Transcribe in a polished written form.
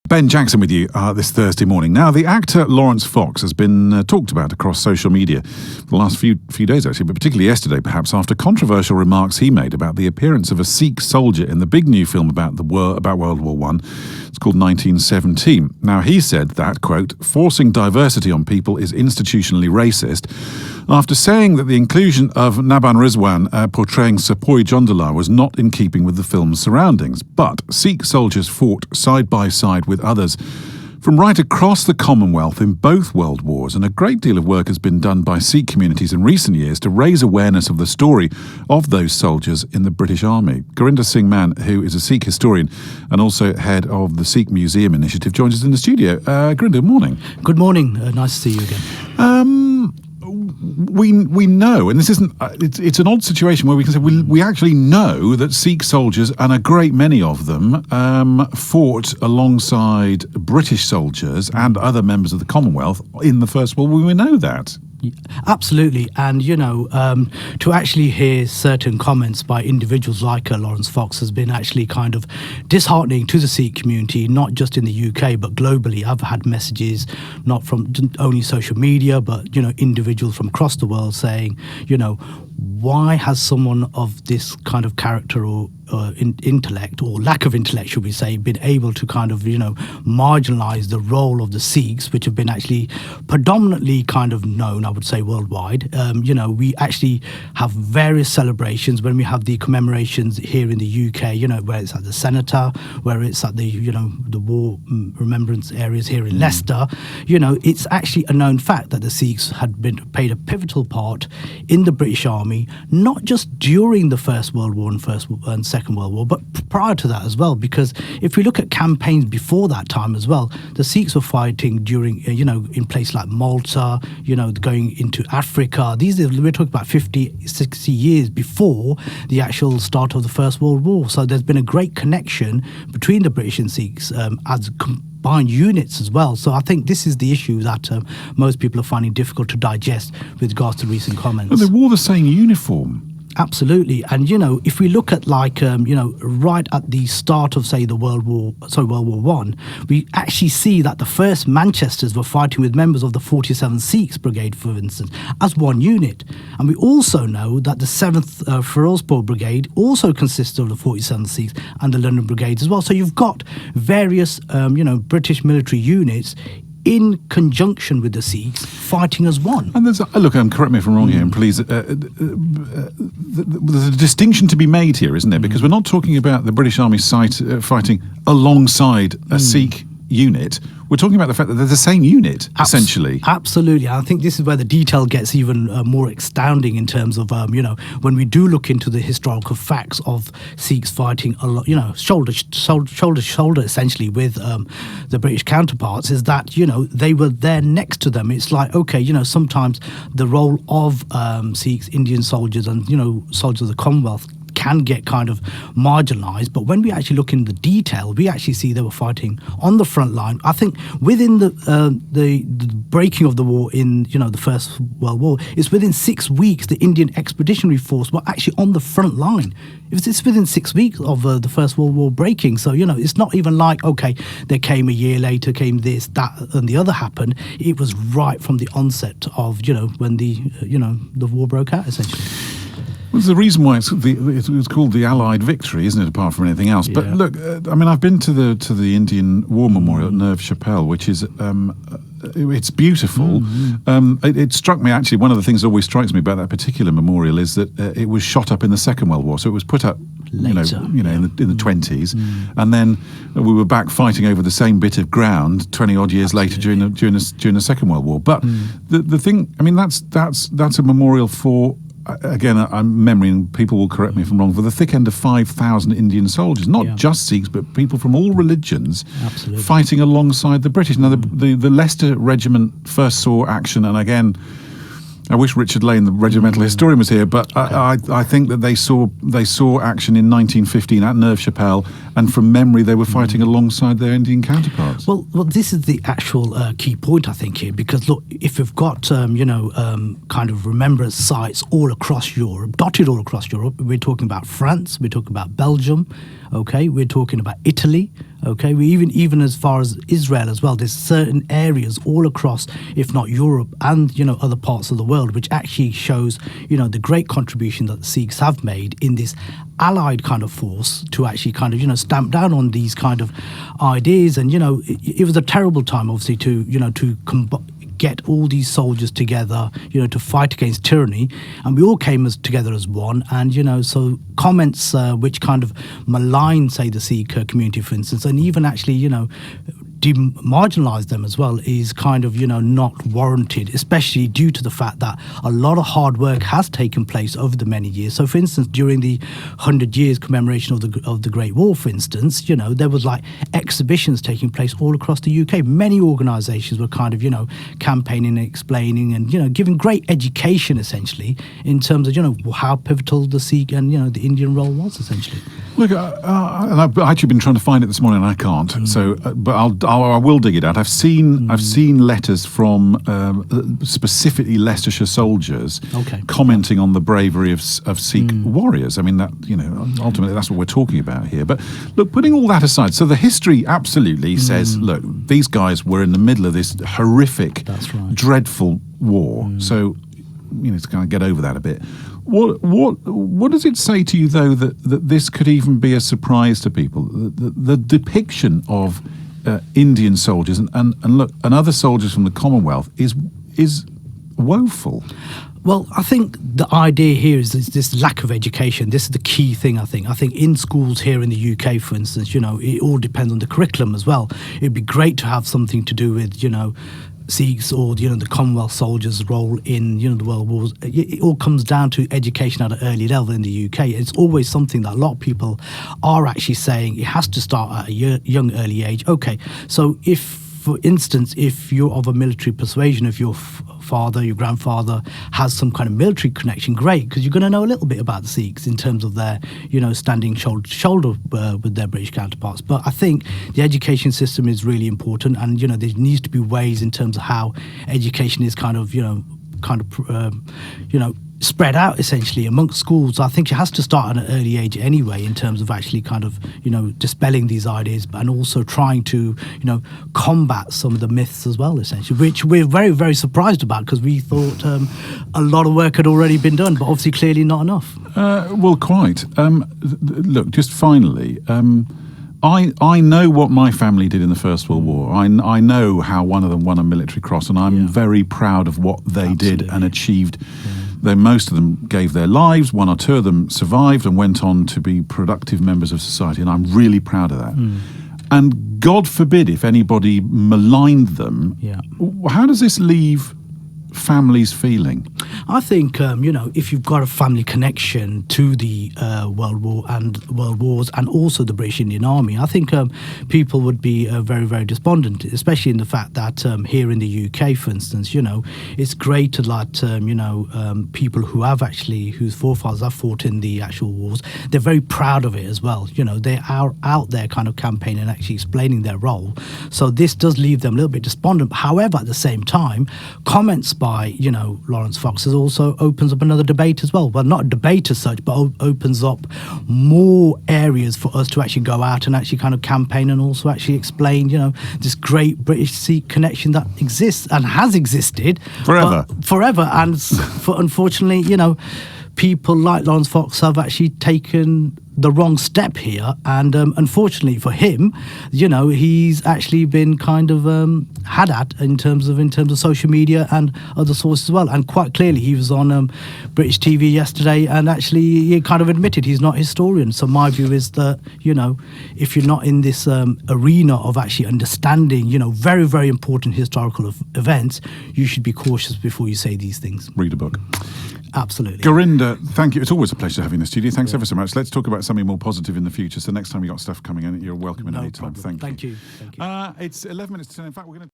Ben Jackson with you this Thursday morning. Now, the actor Laurence Fox has been talked about across social media for the last few days, actually, but particularly yesterday, perhaps, after controversial remarks he made about the appearance of a Sikh soldier in the big new film about World War I. It's called 1917. Now, he said that, quote, forcing diversity on people is institutionally racist, after saying that the inclusion of Naban Rizwan portraying Sepoy Jondala was not in keeping with the film's surroundings. But Sikh soldiers fought side by side with others from right across the Commonwealth in both world wars, and a great deal of work has been done by Sikh communities in recent years to raise awareness of the story of those soldiers in the British Army. Gurinder Singh Mann, who is a Sikh historian and also head of the Sikh Museum Initiative, joins us in the studio. Gurinder, good morning. Good morning. Nice to see you again. We know, and this isn't, it's an odd situation where we can say we actually know that Sikh soldiers, and a great many of them, fought alongside British soldiers and other members of the Commonwealth in the First World War. We know that. Absolutely. And, to actually hear certain comments by individuals like Laurence Fox has been actually kind of disheartening to the Sikh community, not just in the UK, but globally. I've had messages, not from only social media, but, individuals from across the world saying, why has someone of this kind of character or intellect, or lack of intellect, should we say, been able to kind of, marginalise the role of the Sikhs, which have been actually predominantly kind of known, I would say, worldwide. We actually have various celebrations when we have the commemorations here in the UK, where it's at the Senator, where it's at the, the war remembrance areas here in Leicester. It's actually a known fact that the Sikhs had played a pivotal part in the British Army, not just during the First World War and Second World War, but prior to that as well. Because if we look at campaigns before that time as well, the Sikhs were fighting during, in places like Malta, going into Africa. We're talking about 50, 60 years before the actual start of the First World War. So there's been a great connection between the British and Sikhs as combined units as well. So I think this is the issue that most people are finding difficult to digest with regards to recent comments. Well, they wore the same uniform. Absolutely. And, if we look at right at the start of, say, World War I, we actually see that the first Manchesters were fighting with members of the 47th Sikhs Brigade, for instance, as one unit. And we also know that the 7th Firozpur Brigade also consists of the 47th Sikhs and the London Brigades as well. So you've got various, British military units in conjunction with the Sikhs, fighting as one. And there's, correct me if I'm wrong here, and please, there's a distinction to be made here, isn't there? Because we're not talking about the British Army fighting alongside a Sikh unit. We're talking about the fact that they're the same unit, essentially. Absolutely. I think this is where the detail gets even more astounding in terms of, when we do look into the historical facts of Sikhs fighting, shoulder to shoulder, essentially, with the British counterparts, is that, they were there next to them. It's like, okay, sometimes the role of Sikhs, Indian soldiers and, soldiers of the Commonwealth can get kind of marginalised, but when we actually look in the detail, we actually see they were fighting on the front line. I think within the breaking of the war in the First World War, it's within 6 weeks the Indian Expeditionary Force were actually on the front line. It's within 6 weeks of the First World War breaking. So it's not even like, okay, there came a year later, came this, that, and the other happened. It was right from the onset of when the war broke out, essentially. Well, there's a reason why it's called the Allied victory, isn't it, apart from anything else? Yeah. But look, I've been to the Indian War Memorial at Neuve Chapelle, which is it's beautiful. Mm-hmm. It struck me, actually, one of the things that always strikes me about that particular memorial is that it was shot up in the Second World War, so it was put up later, in the 20s, and then we were back fighting over the same bit of ground 20 odd years later during the Second World War. But the thing, that's a memorial for, again, I'm remembering, people will correct me if I'm wrong, for the thick end of 5,000 Indian soldiers, not just Sikhs, but people from all religions fighting alongside the British. Now, the Leicester Regiment first saw action, and again, I wish Richard Lane, the regimental historian, was here, but I think that they saw action in 1915 at Neuve Chapelle, and from memory they were fighting alongside their Indian counterparts. Well, this is the actual key point, I think, here, because look, if we've got kind of remembrance sites all across Europe, dotted all across Europe, we're talking about France, we're talking about Belgium, okay, we're talking about Italy, okay, we even as far as Israel as well. There's certain areas all across, if not Europe and other parts of the world, which actually shows the great contribution that the Sikhs have made in this allied kind of force to actually kind of stamp down on these kind of ideas. And it was a terrible time, obviously, to get all these soldiers together, to fight against tyranny, and we all came together as one. And so comments which kind of malign, say, the Sikh community, for instance, and even actually marginalise them as well, is kind of not warranted, especially due to the fact that a lot of hard work has taken place over the many years. So, for instance, during the 100 years commemoration of the Great War, for instance, there was like exhibitions taking place all across the UK. Many organisations were kind of campaigning and explaining and giving great education, essentially, in terms of how pivotal the Sikh and the Indian role was, essentially. Look, and I've actually been trying to find it this morning and I can't. So, but I will dig it out. I've seen letters from specifically Leicestershire soldiers commenting on the bravery of Sikh warriors. I mean, that ultimately that's what we're talking about here. But look, putting all that aside, so the history absolutely says, look, these guys were in the middle of this horrific, dreadful war. So, to kind of get over that a bit. What does it say to you, though, that this could even be a surprise to people? The depiction of Indian soldiers and other soldiers from the Commonwealth is woeful. Well, I think the idea here is this lack of education. This is the key thing, I think. I think in schools here in the UK, for instance, it all depends on the curriculum as well. It'd be great to have something to do with, Sikhs or the Commonwealth soldiers' role in the world wars. It all comes down to education at an early level in the UK. It's always something that a lot of people are actually saying it has to start at a young early age. Okay, so if, for instance, if you're of a military persuasion, if your father, your grandfather has some kind of military connection, great, because you're going to know a little bit about the Sikhs in terms of their, standing shoulder to shoulder with their British counterparts. But I think the education system is really important, and there needs to be ways in terms of how education is kind of spread out essentially amongst schools. I think it has to start at an early age anyway, in terms of actually kind of dispelling these ideas, and also trying to combat some of the myths as well, essentially, which we're very, very surprised about, because we thought a lot of work had already been done, but obviously clearly not enough. Well, quite. Look, just finally, I know what my family did in the First World War. I know how one of them won a military cross, and I'm very proud of what they did and achieved. Though most of them gave their lives, one or two of them survived and went on to be productive members of society, and I'm really proud of that. And God forbid if anybody maligned them. How does this leave families feeling? I think, if you've got a family connection to the World Wars and also the British Indian Army, I think people would be very, very despondent, especially in the fact that here in the UK, for instance, it's great to let, people whose forefathers have fought in the actual wars, they're very proud of it as well. They are out there kind of campaigning and actually explaining their role. So this does leave them a little bit despondent. However, at the same time, comments by, Laurence Fox also opens up another debate as well. Well, not a debate as such, but opens up more areas for us to actually go out and actually kind of campaign and also actually explain, this great British Sikh connection that exists and has existed forever. And unfortunately, people like Laurence Fox have actually taken the wrong step here, and unfortunately for him, he's actually been kind of had at in terms of social media and other sources as well. And quite clearly, he was on British TV yesterday, and actually he kind of admitted he's not a historian. So my view is that if you're not in this arena of actually understanding very, very important historical events, you should be cautious before you say these things. Read a book. Absolutely. Gurinder, thank you. It's always a pleasure having you in the studio. Thanks ever so much. Let's talk about something more positive in the future. So next time you've got stuff coming in, you're welcome in any time. Thank you. Thank you. It's 11 minutes to 10. In fact, we're going to